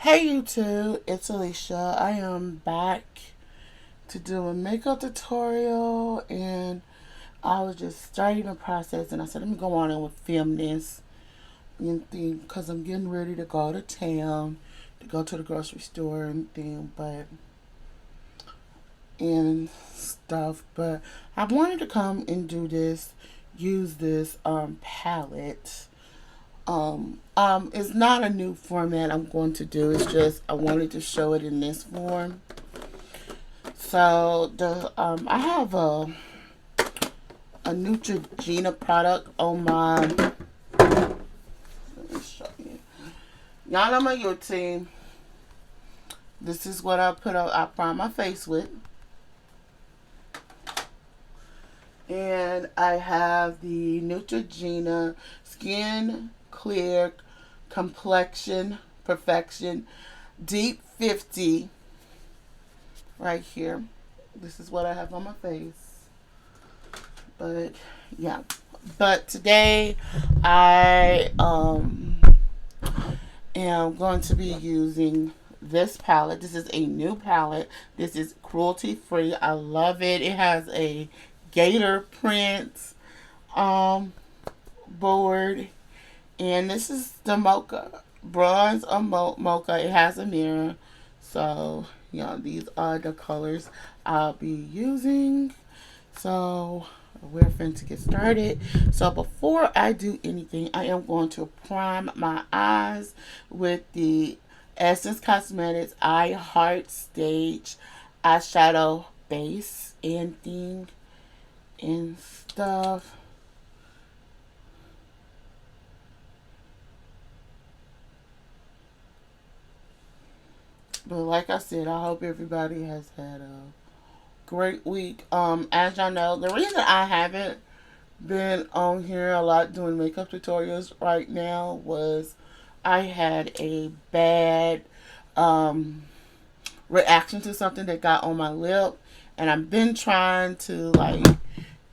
Hey YouTube, it's Alicia. I am back to do a makeup tutorial, and I was just starting the process, and I said let me go on and film this and thing because I'm getting ready to go to town to go to the grocery store and thing, but and stuff. But I wanted to come and do this, use this palette. It's not a new format I'm going to do. It's just I wanted to show it in this form. So the I have a Neutrogena product on my. Let me show you. Y'all know my routine. This is what I put on. I prime my face with, and I have the Neutrogena Skin Clear Complexion Perfection Deep 50 right here. This is what I have on my face. But yeah. But today I am going to be using this palette. This is a new palette. This is cruelty free. I love it. It has a gator print um board, and this is the mocha bronze or mocha. It has a mirror, so these are the colors I'll be using. So we're going to get started. So before I do anything, I am going to prime my eyes with the Essence Cosmetics I Heart Stage eyeshadow base and thing and stuff. But like I said, I hope everybody has had a great week. As y'all know, the reason I haven't been on here a lot doing makeup tutorials right now was I had a bad um, reaction to something that got on my lip, and I've been trying to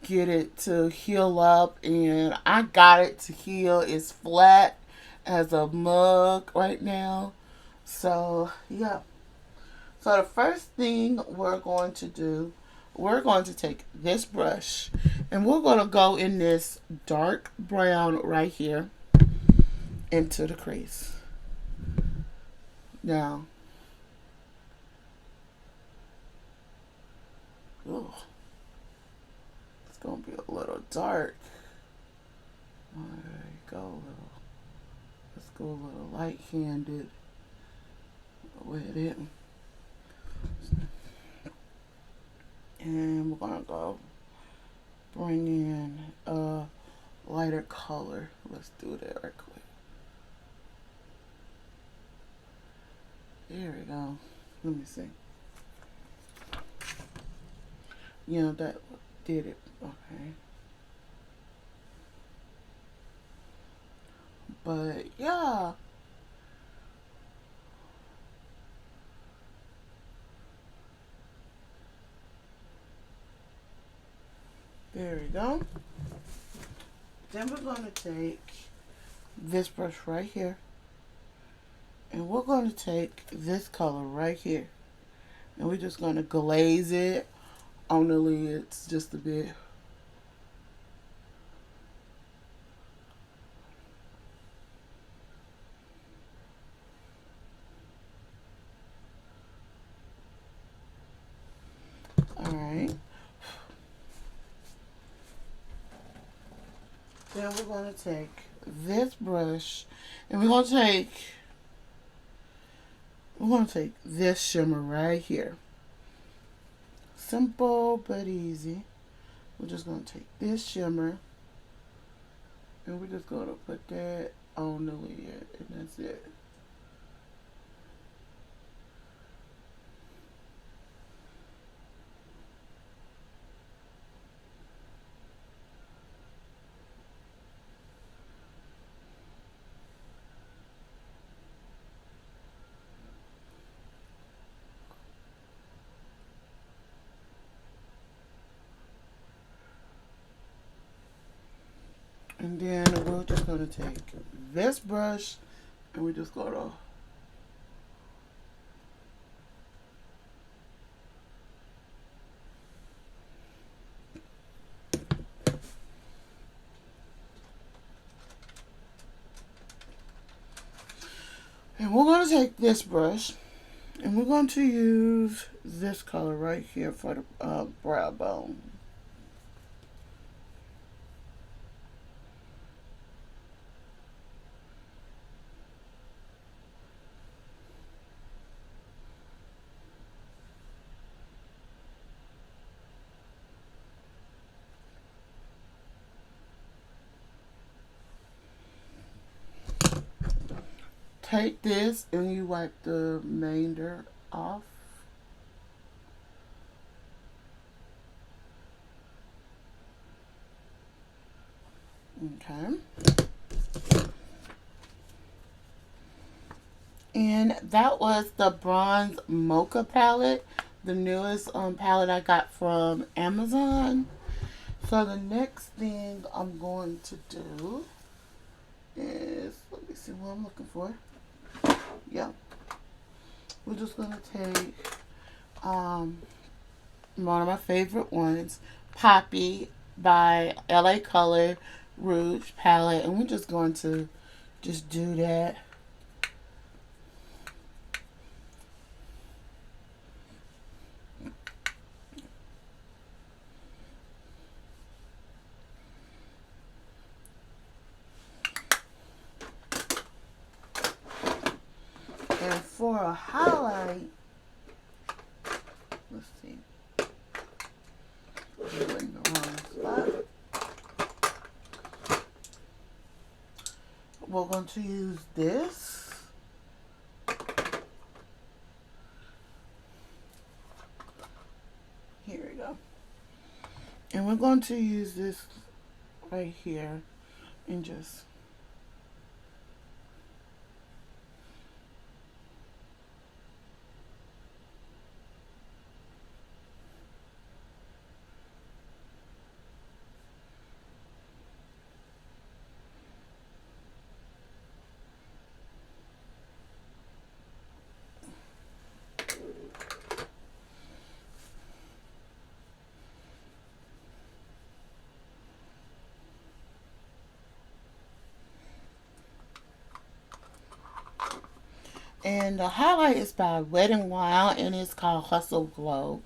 get it to heal up, and I got it to heal. It's flat as a mug right now. So yeah. So the first thing we're going to do, we're going to take this brush, and we're going to go in this dark brown right here into the crease. Now, ooh, it's going to be a little dark. There you go. Let's go a little light-handed with it. And we're going to go bring in a lighter color. Let's do that right quick. There we go. Let me see. That did it. Okay. But yeah. There we go. Then we're going to take this brush right here, and we're going to take this color right here, and we're just going to glaze it on the lids just a bit. Alright. Then we're going to take this brush, and we're going to take this shimmer right here. Simple but easy. We're just going to take this shimmer, and we're just going to put that on the lid, and that's it. And then we're just going to take this brush, and we're just going to And we're going to take this brush and we're going to use this color right here for the brow bone. Take this and you wipe the remainder off. Okay. And that was the Bronze Mocha palette, the newest palette I got from Amazon. So the next thing I'm going to do is, let me see what I'm looking for. Yeah. We're just going to take one of my favorite ones, Poppy by LA Color Rouge palette, and we're just going to just do that. And for a highlight, let's see. We're in the wrong spot. We're going to use this. Here we go. And we're going to use this right here and just and the highlight is by Wet n Wild and it's called Hustle Glow.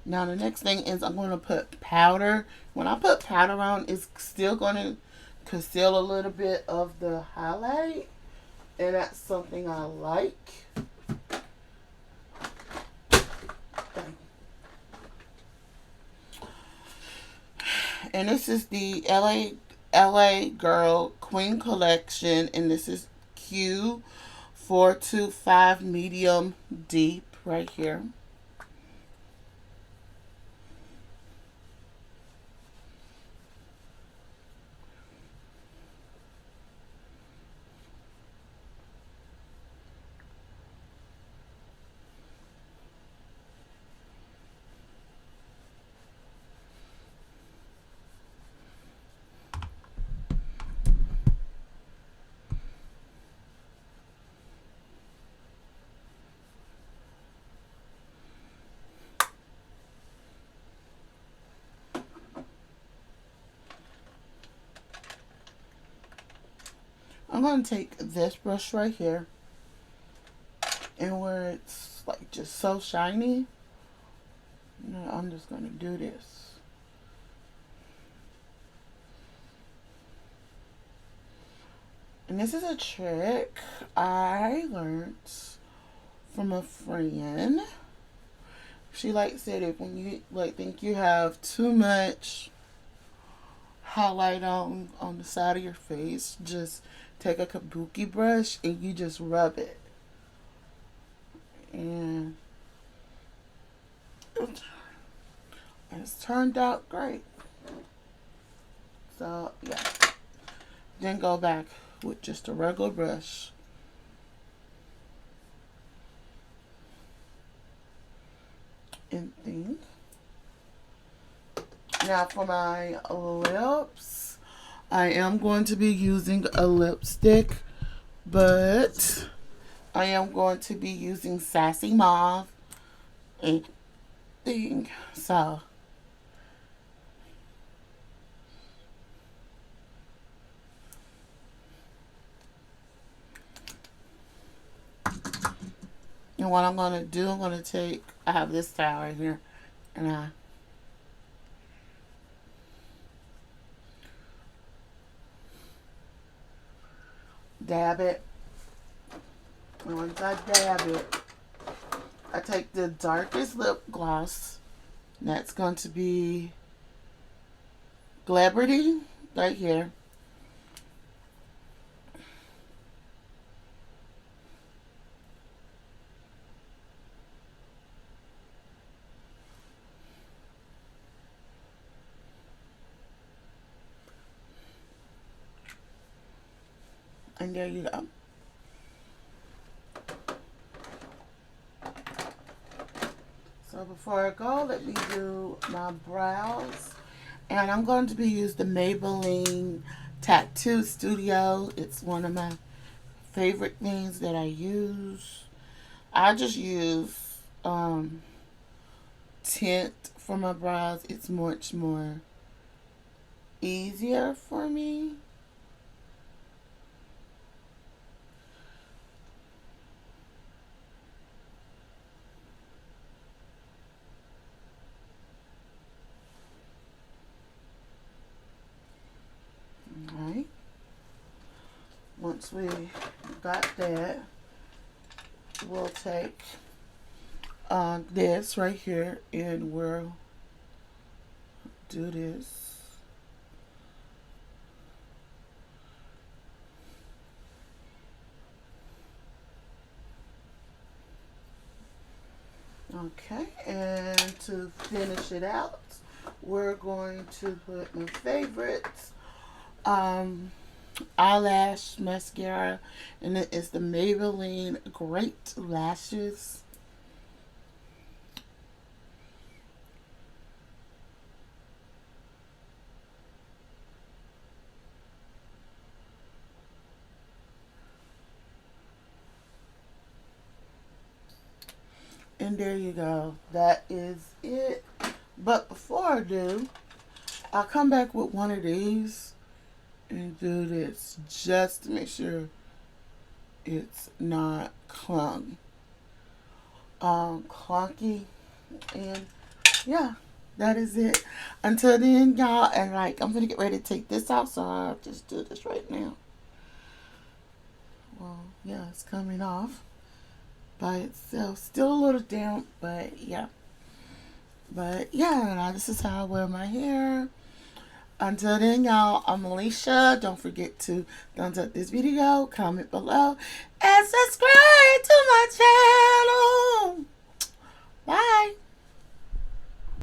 Now the next thing is I'm going to put powder. When I put powder on, it's still going to conceal a little bit of the highlight. And that's something I like. And this is the LA Girl Queen Collection. And this is Q425 Medium Deep right here. I'm going to take this brush right here, and where it's like just so shiny, I'm just going to do this. And this is a trick I learned from a friend. She said if when you think you have too much highlight on the side of your face, just take a kabuki brush and you just rub it, and it's turned out great. So yeah, then go back with just a regular brush and thing. Now for my lips, I am going to be using a lipstick, but I am going to be using Sassy Mauve. And thing. So and what I'm going to do, I'm going to take, I have this towel right here, and I dab it. And once I dab it, I take the darkest lip gloss. That's going to be Celebrity right here. And there you go. So before I go, let me do my brows. And I'm going to be using the Maybelline Tattoo Studio. It's one of my favorite things that I use. I just use tint for my brows. It's much more easier for me. Alright. Once we got that, we'll take this right here and we'll do this. Okay, and to finish it out, we're going to put my favorites eyelash mascara, and it is the Maybelline Great Lashes. And there you go. That is it. But before I do, I'll come back with one of these and do this just to make sure it's not clunky. And yeah, that is it. Until then, y'all, and like, I'm gonna get ready to take this off, so I'll just do this right now. Well, yeah, it's coming off by itself. Still a little damp, but yeah. But yeah, now this is how I wear my hair. Until then, y'all, I'm Alicia. Don't forget to thumbs up this video, comment below, and subscribe to my channel. Bye.